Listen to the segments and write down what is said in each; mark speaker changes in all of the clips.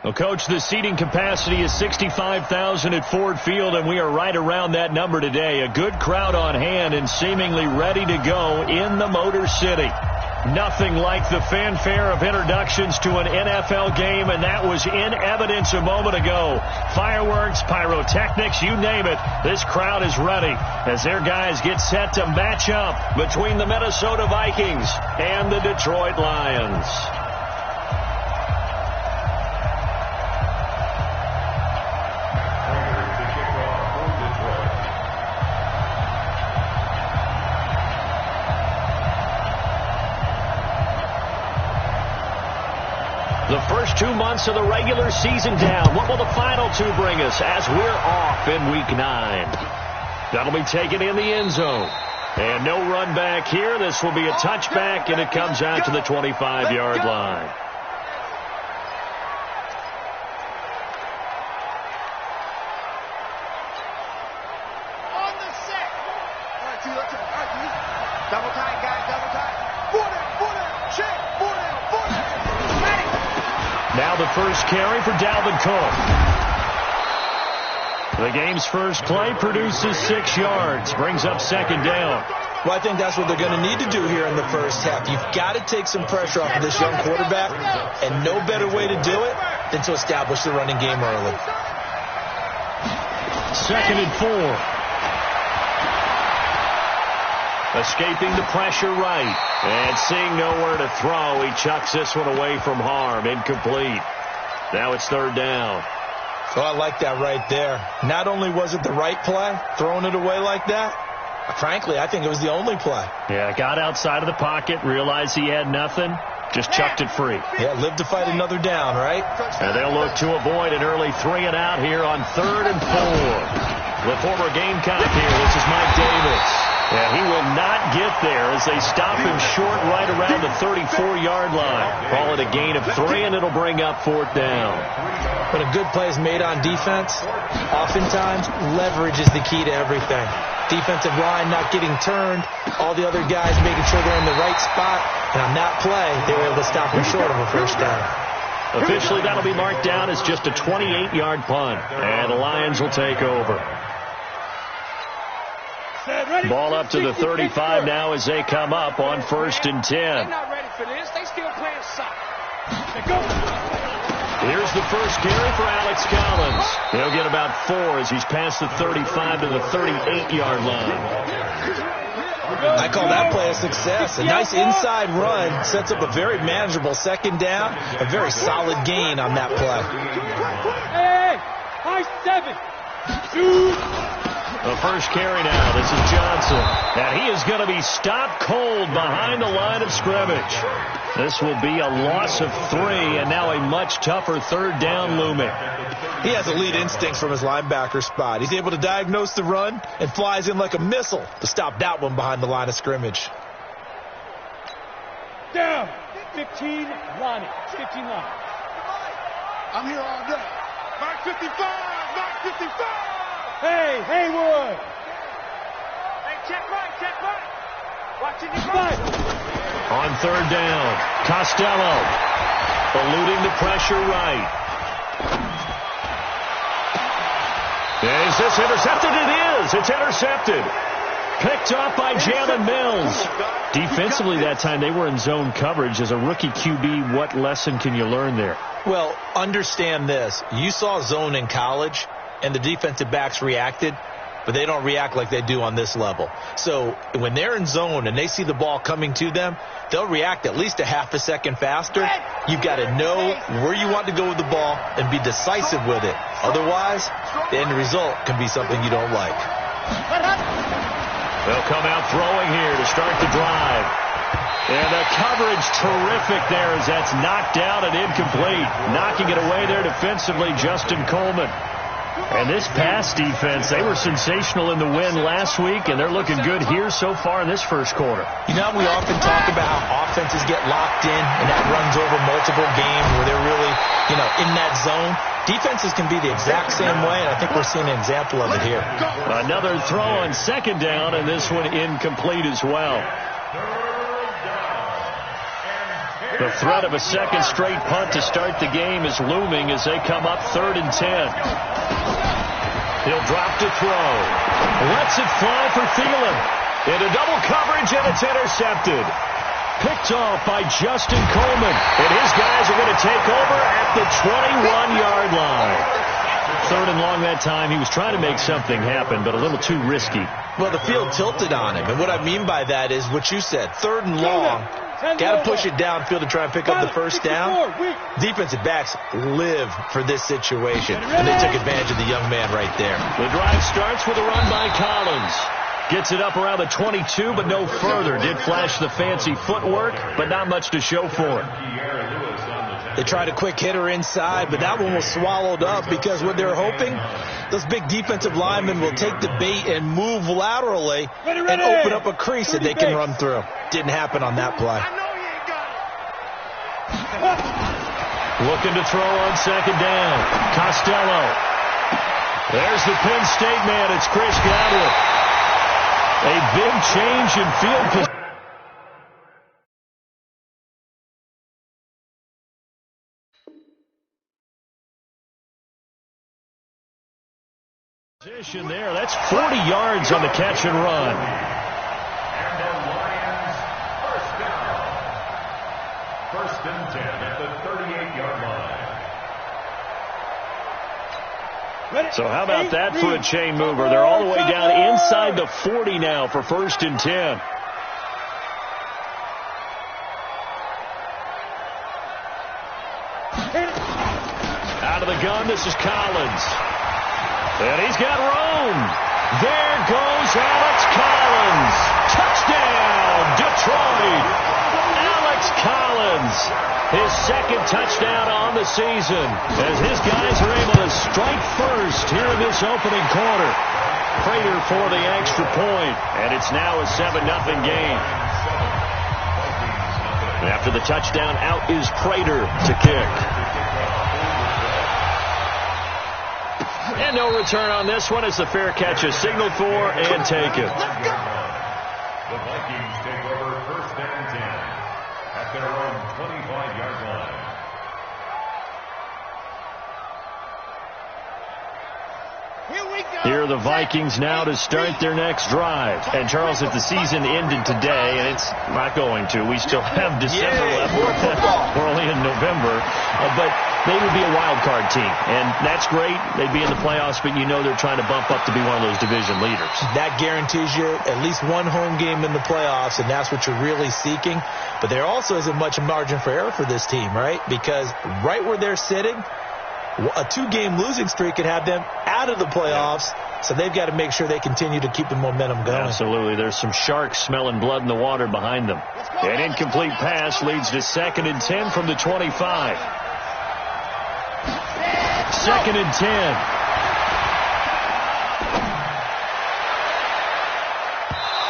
Speaker 1: Well, Coach, the seating capacity is 65,000 at Ford Field, and we are right around that number today. A good crowd on hand and seemingly ready to go in the Motor City. Nothing like the fanfare of introductions to an NFL game, and that was in evidence a moment ago. Fireworks, pyrotechnics, you name it. This crowd is ready as their guys get set to match up between the Minnesota Vikings and the Detroit Lions. The first 2 months of the regular season down. What will the final two bring us as we're off in Week 9? That'll be taken in the end zone. And no run back here. This will be a touchback, and it comes out to the 25-yard line.
Speaker 2: On the set. All right, double tight, guys, double tight. Check,
Speaker 1: Now the first carry for Dalvin Cook. The game's first play produces 6 yards, brings up second down.
Speaker 3: Well, I think that's what they're going to need to do here in the first half. You've got to take some pressure off of this young quarterback, and no better way to do it than to establish the running game early.
Speaker 1: 2nd and 4. Escaping the pressure right. And seeing nowhere to throw, he chucks this one away from harm. Incomplete. Now it's 3rd down.
Speaker 3: So I like that right there. Not only was it the right play, throwing it away like that, frankly, I think it was the only play.
Speaker 1: Yeah, got outside of the pocket, realized he had nothing, just chucked it free.
Speaker 3: Yeah, live to fight another down, right?
Speaker 1: And they'll look to avoid an early 3 and out here on 3rd and 4. The former Gamecock here, this is Mike Davis. And he will not get there as they stop him short right around the 34-yard line. Call it a gain of 3, and it'll bring up 4th down.
Speaker 3: When a good play is made on defense, oftentimes leverage is the key to everything. Defensive line not getting turned, all the other guys making sure they're in the right spot, and on that play, they were able to stop him short of a first down.
Speaker 1: Officially, that'll be marked down as just a 28-yard punt, and the Lions will take over. Ball up to the 35 now as they come up on 1st and 10.
Speaker 2: They're not ready for this. They still playing soccer.
Speaker 1: Here's the first carry for Alex Collins. He'll get about 4 as he's past the 35 to the 38-yard line.
Speaker 3: I call that play a success. A nice inside run sets up a very manageable 2nd down. A very solid gain on that play.
Speaker 2: Hey, high 7. 2.
Speaker 1: The first carry now. This is Johnson. And he is going to be stopped cold behind the line of scrimmage. This will be a loss of 3, and now a much tougher 3rd down looming.
Speaker 3: He has elite instincts from his linebacker spot. He's able to diagnose the run and flies in like a missile to stop that one behind the line of scrimmage.
Speaker 2: Down. 15, Lonnie. 15 Lonnie. I'm here all day. Mark 55. Mark 55. Hey, Haywood. Hey, check right. Watching your right.
Speaker 1: On 3rd down, Costello eluding the pressure right. Is this intercepted? It is. It's intercepted. Picked up by Jalen Mills. Defensively that time, they were in zone coverage. As a rookie QB, what lesson can you learn there?
Speaker 3: Well, understand this. You saw zone in college, and the defensive backs reacted, but they don't react like they do on this level. So when they're in zone and they see the ball coming to them, they'll react at least a half a second faster. You've got to know where you want to go with the ball and be decisive with it. Otherwise, the end result can be something you don't like.
Speaker 1: They'll come out throwing here to start the drive. And the coverage terrific there as that's knocked out and incomplete. Knocking it away there defensively, Justin Coleman. And this pass defense, they were sensational in the win last week, and they're looking good here so far in this first quarter.
Speaker 3: You know, we often talk about how offenses get locked in, and that runs over multiple games where they're really, in that zone. Defenses can be the exact same way, and I think we're seeing an example of it here.
Speaker 1: Another throw on 2nd down, and this one incomplete as well. The threat of a second straight punt to start the game is looming as they come up 3rd and 10. He'll drop to throw. Lets it fly for Thielen. Into double coverage, and it's intercepted. Picked off by Justin Coleman. And his guys are going to take over at the 21-yard line. 3rd and long that time. He was trying to make something happen, but a little too risky.
Speaker 3: Well, the field tilted on him. And what I mean by that is what you said. 3rd and long. Got to push it downfield to try and pick up the first down. Defensive backs live for this situation. And they took advantage of the young man right there.
Speaker 1: The drive starts with a run by Collins. Gets it up around the 22, but no further. Did flash the fancy footwork, but not much to show for it.
Speaker 3: They tried a quick hitter inside, but that one was swallowed up because what they're hoping, those big defensive linemen will take the bait and move laterally and open up a crease that they can run through. Didn't happen on that play.
Speaker 1: Looking to throw on 2nd down. Costello. There's the Penn State man. It's Chris Godwin. A big change in field position there. That's 40 yards on the catch and run.
Speaker 4: And the Lions, 1st down. 1st and 10 at the 38-yard line.
Speaker 1: So how about that for a chain mover? They're all the way down inside the 40 now for 1st and 10. Out of the gun, this is Collins. And he's got room. There goes Alex Collins. Touchdown, Detroit. Alex Collins. His 2nd touchdown on the season as his guys are able to strike first here in this opening quarter. Prater for the extra point, and it's now a 7-0 game. After the touchdown, out is Prater to kick. And no return on this one as the fair catch is signaled for and taken.
Speaker 4: The Vikings take over 1st and 10 at their own 25-yard line.
Speaker 1: Here are the Vikings now to start their next drive. And, Charles, if the season ended today, and it's not going to, we still have December left. We're only in November. But they would be a wild card team. And that's great. They'd be in the playoffs, but you know they're trying to bump up to be one of those division leaders. That
Speaker 3: guarantees you at least one home game in the playoffs, and that's what you're really seeking. But there also isn't much margin for error for this team, right? Because right where they're sitting, a 2-game losing streak could have them out of the playoffs, so they've got to make sure they continue to keep the momentum going.
Speaker 1: Absolutely. There's some sharks smelling blood in the water behind them. An incomplete pass leads to 2nd and 10 from the 25. 2nd and 10.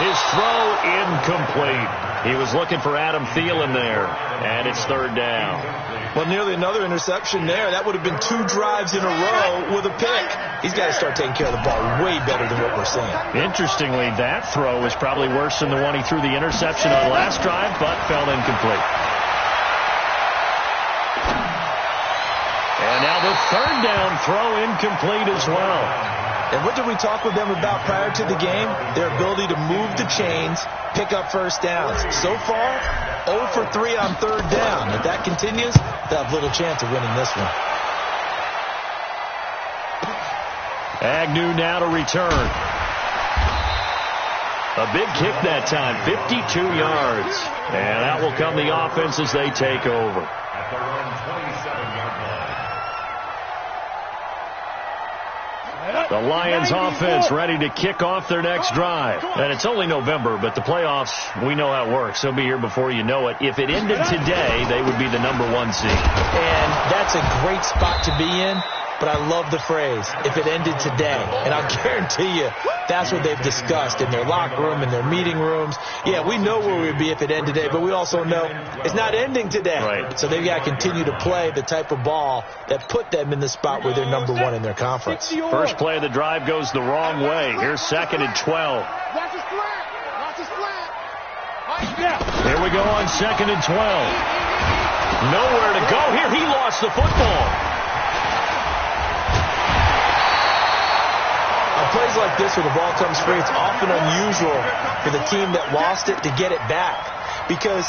Speaker 1: His throw incomplete. He was looking for Adam Thielen there, and it's 3rd down.
Speaker 3: Well, nearly another interception there. That would have been 2 drives in a row with a pick. He's got to start taking care of the ball way better than what we're seeing.
Speaker 1: Interestingly, that throw was probably worse than the one he threw the interception on last drive, but fell incomplete. And now the 3rd down throw incomplete as well.
Speaker 3: And what did we talk with them about prior to the game? Their ability to move the chains, pick up first downs. So far, 0 for 3 on 3rd down. If that continues, they'll have little chance of winning this one.
Speaker 1: Agnew now to return. A big kick that time, 52 yards. And out will come the offense as they take over.
Speaker 4: At their own 27-yard line.
Speaker 1: The Lions offense ready to kick off their next drive. And it's only November, but the playoffs, we know how it works. They'll be here before you know it. If it ended today, they would be the #1 seed.
Speaker 3: And that's a great spot to be in. But I love the phrase, if it ended today. And I'll guarantee you, that's what they've discussed in their locker room, in their meeting rooms. Yeah, we know where we'd be if it ended today, but we also know it's not ending today.
Speaker 1: Right.
Speaker 3: So they've got to continue to play the type of ball that put them in the spot where they're #1 in their conference.
Speaker 1: First play of the drive goes the wrong way. Here's 2nd and 12. Here we go on 2nd and 12. Nowhere to go here. He lost the football.
Speaker 3: On plays like this where the ball comes free, it's often unusual for the team that lost it to get it back. Because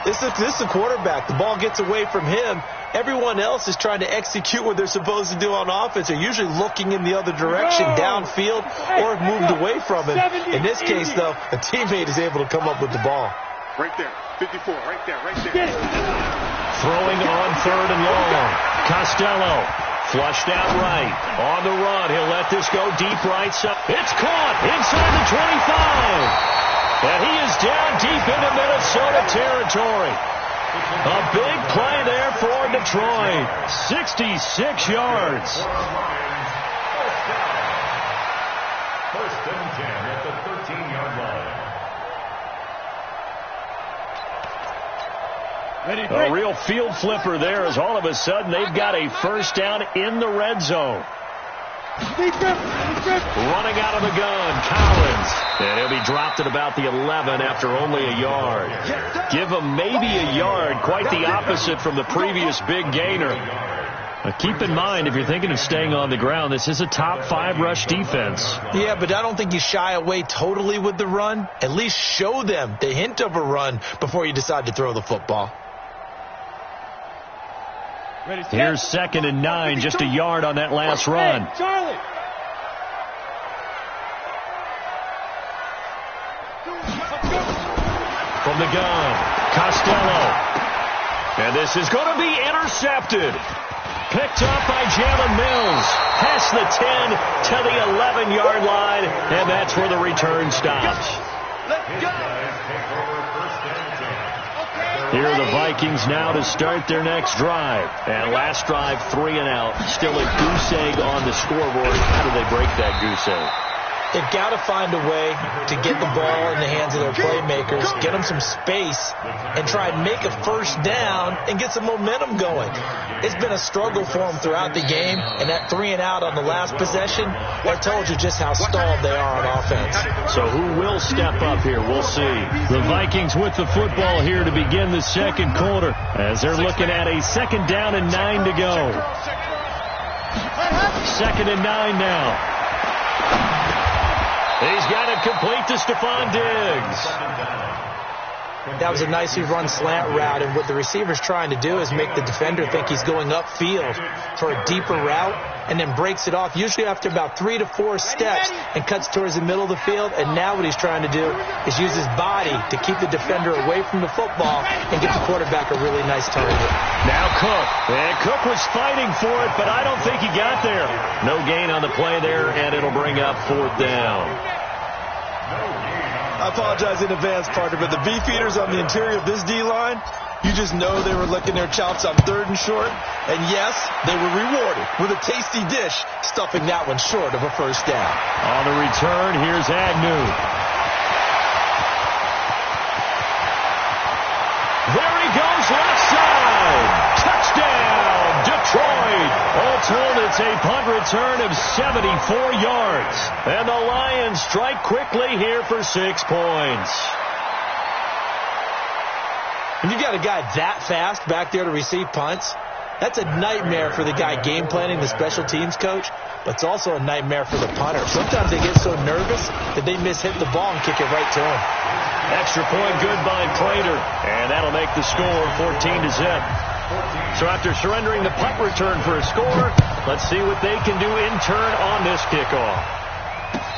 Speaker 3: this is a quarterback. The ball gets away from him. Everyone else is trying to execute what they're supposed to do on offense. They're usually looking in the other direction, downfield, or have moved away from him. In this case, though, a teammate is able to come up with the ball.
Speaker 2: Right there. 54. Right there. Right there.
Speaker 1: Throwing on 3rd and long. Costello flushed out right. On the run. He'll let this go deep right side. It's caught inside the 25. And he is down deep into Minnesota territory. A big play there for Detroit. 66 yards.
Speaker 4: First and 10 at the 13-yard line.
Speaker 1: A real field flipper there as all of a sudden they've got a first down in the red zone. Running out of the gun, Collins. And he'll be dropped at about the 11 after only a yard. Give him maybe a yard, quite the opposite from the previous big gainer. Keep in mind, if you're thinking of staying on the ground, this is a top 5 rush defense.
Speaker 3: Yeah, but I don't think you shy away totally with the run. At least show them the hint of a run before you decide to throw the football.
Speaker 1: Here's 2nd and 9, just a yard on that last run.
Speaker 2: Charlie.
Speaker 1: From the gun, Costello. And this is going to be intercepted. Picked up by Jalen Mills. Past the 10 to the 11-yard line, and that's where the return stops.
Speaker 2: Let's go.
Speaker 1: Here are the Vikings now to start their next drive. And last drive, 3 and out. Still a goose egg on the scoreboard. How do they break that goose egg?
Speaker 3: They've got to find a way to get the ball in the hands of their playmakers, get them some space, and try and make a first down and get some momentum going. It's been a struggle for them throughout the game, and that 3 and out on the last possession, that told you just how stalled they are on offense.
Speaker 1: So who will step up here? We'll see. The Vikings with the football here to begin the second quarter as they're looking at a 2nd down and 9 to go. 2nd and 9 now. He's got it complete to Stephon Diggs.
Speaker 3: That was a nicely run slant route, and what the receiver's trying to do is make the defender think he's going upfield for a deeper route, and then breaks it off, usually after about 3 to 4 steps, and cuts towards the middle of the field. And now what he's trying to do is use his body to keep the defender away from the football and get the quarterback a really nice target.
Speaker 1: Now Cook. And Cook was fighting for it, but I don't think he got there. No gain on the play there, and it'll bring up 4th down.
Speaker 3: I apologize in advance, partner, but the beefeaters on the interior of this D-line, you just know they were licking their chops on 3rd and short. And yes, they were rewarded with a tasty dish, stuffing that one short of a first down.
Speaker 1: On the return, here's Agnew. There he goes, left side. Touchdown, Detroit. All told, it's a punt return of 74 yards. And the Lions strike quickly here for 6 points.
Speaker 3: When you got a guy that fast back there to receive punts, that's a nightmare for the guy game planning, the special teams coach, but it's also a nightmare for the punter. Sometimes they get so nervous that they miss-hit the ball and kick it right to him.
Speaker 1: Extra point good by Prater, and that'll make the score 14-0. So after surrendering the punt return for a score, let's see what they can do in turn on this kickoff.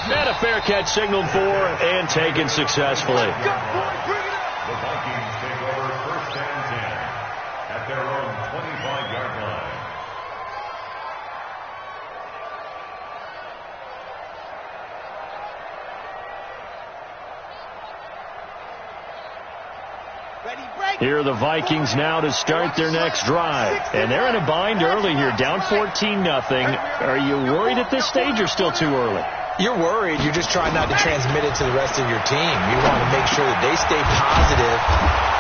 Speaker 1: And a fair catch signaled for and taken successfully.
Speaker 4: The Vikings take over 1st and 10 at their own 25-yard line.
Speaker 1: Here are the Vikings now to start their next drive. And they're in a bind early here, down 14-0. Are you worried at this stage or still too early?
Speaker 3: You're worried. You're just trying not to transmit it to the rest of your team. You want to make sure that they stay positive.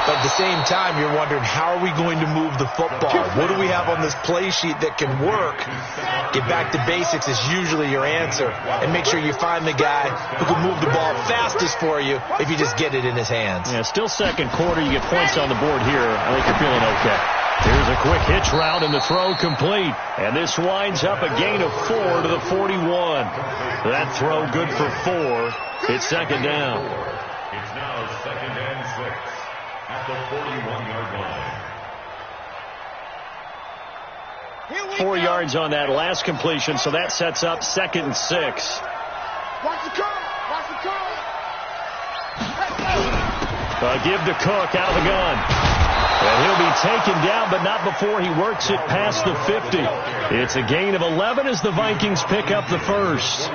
Speaker 3: But at the same time, you're wondering, how are we going to move the football? What do we have on this play sheet that can work? Get back to basics is usually your answer. And make sure you find the guy who can move the ball fastest for you if you just get it in his hands.
Speaker 1: Yeah, still second quarter. You get points on the board here. I think you're feeling okay. There's a quick hitch route and the throw complete. And this winds up a gain of 4 to the 41. That throw good for 4. It's second down.
Speaker 4: It's now 2nd and 6 at the 41-yard line.
Speaker 1: 4 yards on that last completion, so that sets up 2nd and 6.
Speaker 2: Watch the curve. Watch the curve.
Speaker 1: Give to Cook out of the gun. And he'll be taken down, but not before he works it past the 50. It's a gain of 11 as the Vikings pick up the first.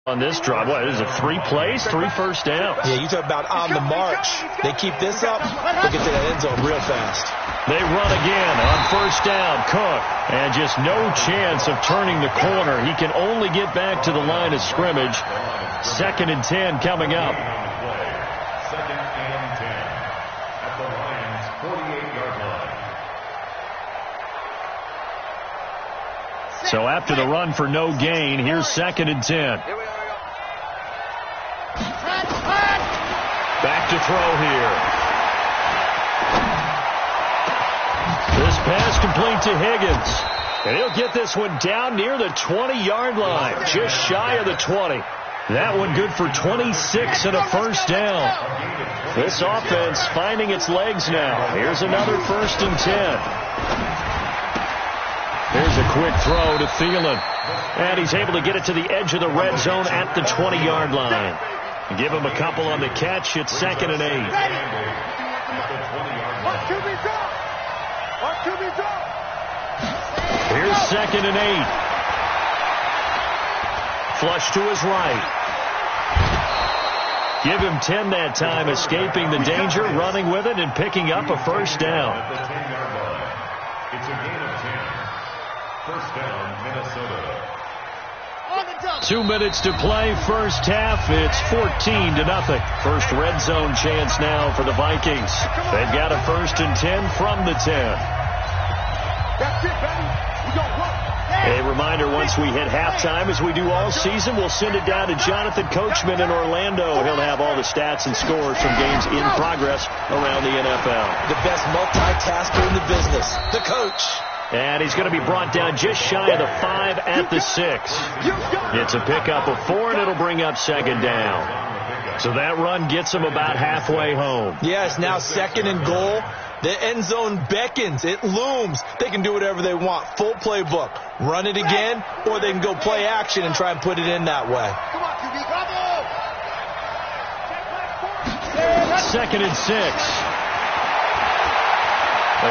Speaker 1: On this drive, what is it, 3 plays, 3 first downs?
Speaker 3: Yeah, you talk about on the march. They keep this up, they'll get to that end zone real fast.
Speaker 1: They run again on first down. Cook, and just no chance of turning the corner. He can only get back to the line of scrimmage. 2nd and 10 coming up.
Speaker 4: 2nd and 10 at the Lions' 48-yard line.
Speaker 1: So after the run for no gain, here's 2nd and 10. Back to throw here. This pass complete to Higgins. And he'll get this one down near the 20-yard line, just shy of the 20. That one good for 26 and a first down. This offense finding its legs now. Here's another 1st and 10. Here's a quick throw to Thielen. And he's able to get it to the edge of the red zone at the 20-yard line. Give him a couple on the catch. It's 2nd and 8. Here's 2nd and 8. Flush to his right. Give him 10 that time, escaping the danger, running with it, and picking up a first down.
Speaker 4: At the 10-yard line, it's a gain of 10. First down, Minnesota.
Speaker 1: 2 minutes to play, first half. It's 14-0. First red zone chance now for the Vikings. They've got a 1st and 10 from the 10.
Speaker 2: That's it, baby. We gonna work.
Speaker 1: A reminder, once we hit halftime, as we do all season, we'll send it down to Jonathan Coachman in Orlando. He'll have all the stats and scores from games in progress around the NFL.
Speaker 3: The best multitasker in the business, the coach.
Speaker 1: And he's going to be brought down just shy of the 5 at the 6. It's a pickup of 4, and it'll bring up 2nd down. So that run gets him about halfway home.
Speaker 3: Yeah, it's now 2nd and goal. The end zone beckons. It looms. They can do whatever they want. Full playbook. Run it again, or they can go play action and try and put it in that way.
Speaker 2: Come on, QB, come on.
Speaker 1: 2nd and 6.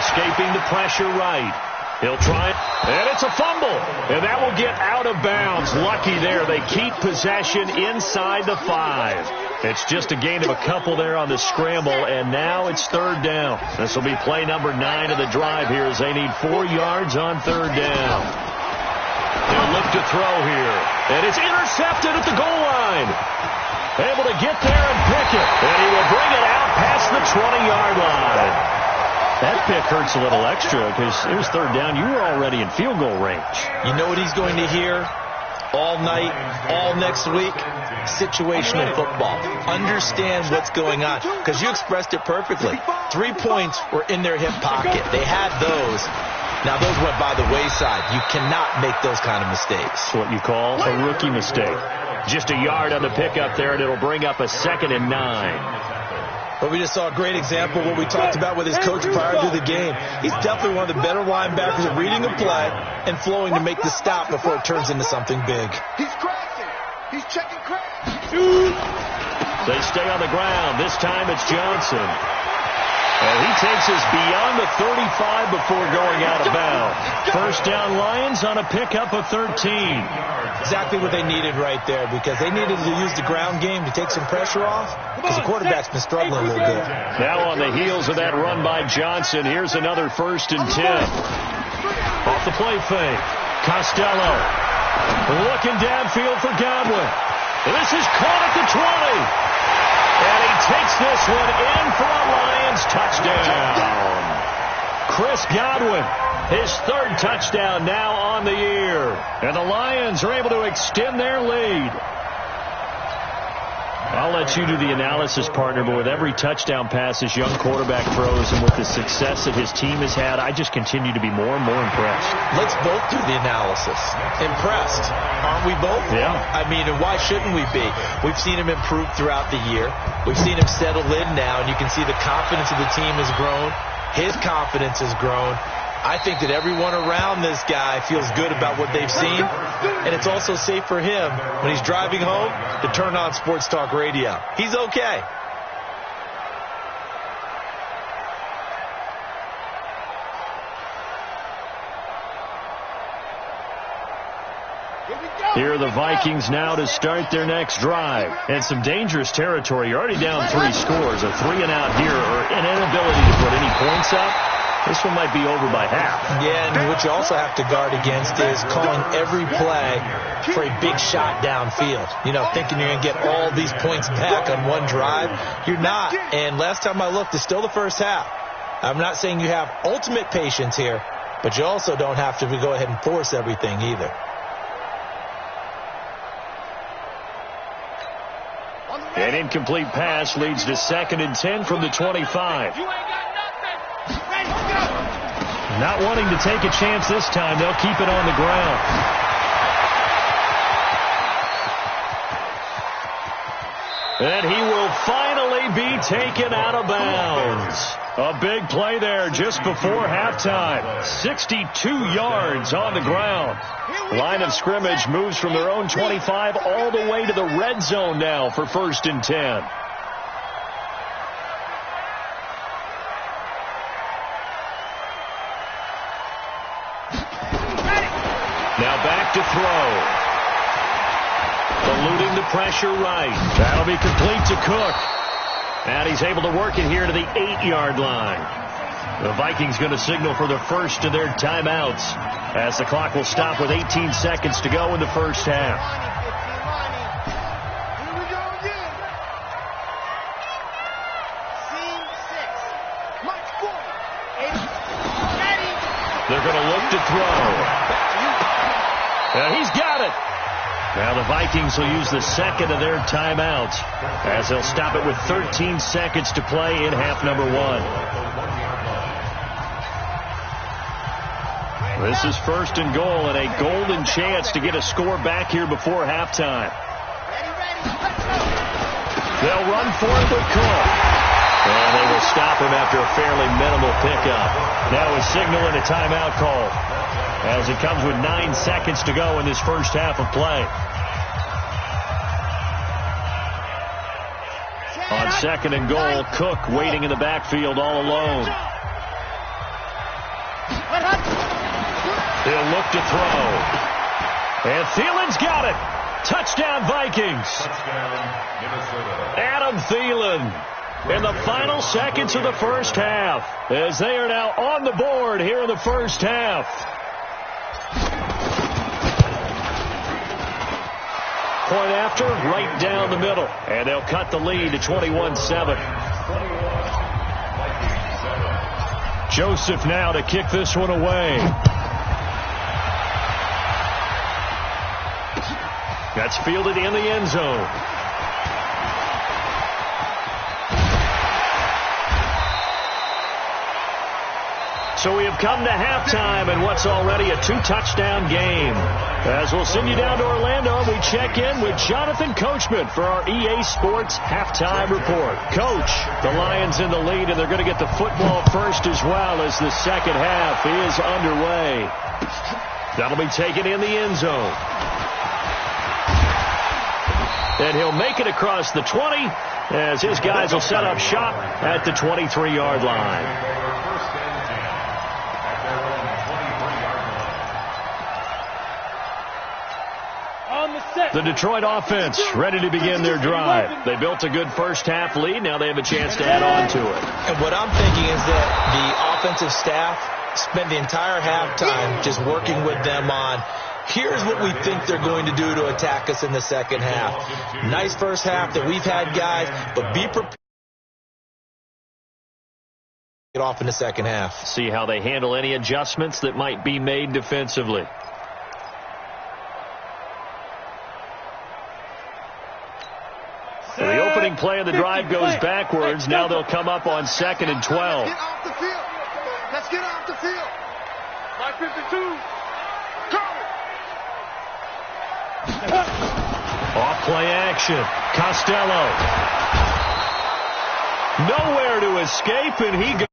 Speaker 1: Escaping the pressure right. He'll try it, and it's a fumble. And that will get out of bounds. Lucky there. They keep possession inside the 5. It's just a gain of a couple there on the scramble, and now it's 3rd down. This will be play number 9 of the drive here as they need 4 yards on 3rd down. They'll look to throw here, and it's intercepted at the goal line. Able to get there and pick it, and he will bring it out past the 20-yard line. That pick hurts a little extra because it was 3rd down. You were already in field goal range.
Speaker 3: You know what he's going to hear all night, all next week? Situational football. Understand what's going on, because you expressed it perfectly. 3 points were in their hip pocket. They had those. Now, those went by the wayside. You cannot make those kind of mistakes.
Speaker 1: It's what you call a rookie mistake. Just a yard on the pickup there, and it'll bring up a 2nd and 9.
Speaker 3: But we just saw a great example of what we talked about with his coach prior to the game. He's definitely one of the better linebackers at reading a play and flowing to make the stop before it turns into something big.
Speaker 2: He's crashing. He's checking crash.
Speaker 1: They stay on the ground. This time it's Johnson. And he takes us beyond the 35 before going out of bounds. First down Lions on a pickup of 13.
Speaker 3: Exactly what they needed right there, because they needed to use the ground game to take some pressure off, because the quarterback's been struggling a little bit.
Speaker 1: Now on the heels of that run by Johnson, here's another 1st and 10. Off the play fake. Costello looking downfield for Godwin. This is caught at the 20. And he takes this one in for a Lions touchdown. Chris Godwin, his 3rd touchdown now on the year. And the Lions are able to extend their lead. I'll let you do the analysis, partner, but with every touchdown pass this young quarterback throws and with the success that his team has had, I just continue to be more and more impressed.
Speaker 3: Let's both do the analysis. Impressed. Aren't we both?
Speaker 1: Yeah.
Speaker 3: I mean, and why shouldn't we be? We've seen him improve throughout the year. We've seen him settle in now, and you can see the confidence of the team has grown. His confidence has grown. I think that everyone around this guy feels good about what they've seen, and it's also safe for him when he's driving home to turn on Sports Talk Radio. He's okay.
Speaker 1: Here are the Vikings now to start their next drive. And some dangerous territory. You're already down 3 scores. A 3-and-out here or an inability to put any points up. This one might be over by half.
Speaker 3: Yeah, and what you also have to guard against is calling every play for a big shot downfield. You know, thinking you're going to get all these points back on one drive. You're not. And last time I looked, it's still the first half. I'm not saying you have ultimate patience here, but you also don't have to go ahead and force everything either.
Speaker 1: An incomplete pass leads to 2nd and 10 from the 25. Not wanting to take a chance this time. They'll keep it on the ground. And he will finally be taken out of bounds. A big play there just before halftime. 62 yards on the ground. Line of scrimmage moves from their own 25 all the way to the red zone now for 1st and 10. Now back to throw. Eluding the pressure right. That'll be complete to Cook. And he's able to work it here to the 8-yard line. The Vikings going to signal for the first of their timeouts as the clock will stop with 18 seconds to go in the first half. They're going to look to throw. He's got it. Now the Vikings will use the second of their timeouts as they'll stop it with 13 seconds to play in half number 1. This is 1st and goal and a golden chance to get a score back here before halftime. They'll run for it with Cook. And they will stop him after a fairly minimal pickup. Now a signal and a timeout call as it comes with 9 seconds to go in this first half of play. On 2nd and goal, Cook waiting in the backfield all alone. He'll look to throw. And Thielen's got it. Touchdown, Vikings. Adam Thielen in the final seconds of the first half as they are now on the board here in the first half. Point after, right down the middle. And they'll cut the lead to 21-7. Joseph now to kick this one away. That's fielded in the end zone. So we have come to halftime in what's already a 2-touchdown game. As we'll send you down to Orlando, we check in with Jonathan Coachman for our EA Sports Halftime Report. Coach, the Lions in the lead, and they're going to get the football first as well as the second half is underway. That'll be taken in the end zone. And he'll make it across the 20 as his guys will set up shop at the 23-yard line. The Detroit offense ready to begin their drive. They built a good first half lead. Now they have a chance to add on to it.
Speaker 3: And what I'm thinking is that the offensive staff spent the entire halftime just working with them on, here's what we think they're going to do to attack us in the second half. Nice first half that we've had, guys, but be prepared to get off in the second half.
Speaker 1: See how they handle any adjustments that might be made defensively. The play of the drive goes backwards. Now they'll come up on 2nd and 12.
Speaker 2: Get off the field. Let's get off the field. 552.
Speaker 1: Off play action. Costello. Nowhere to escape, and he goes.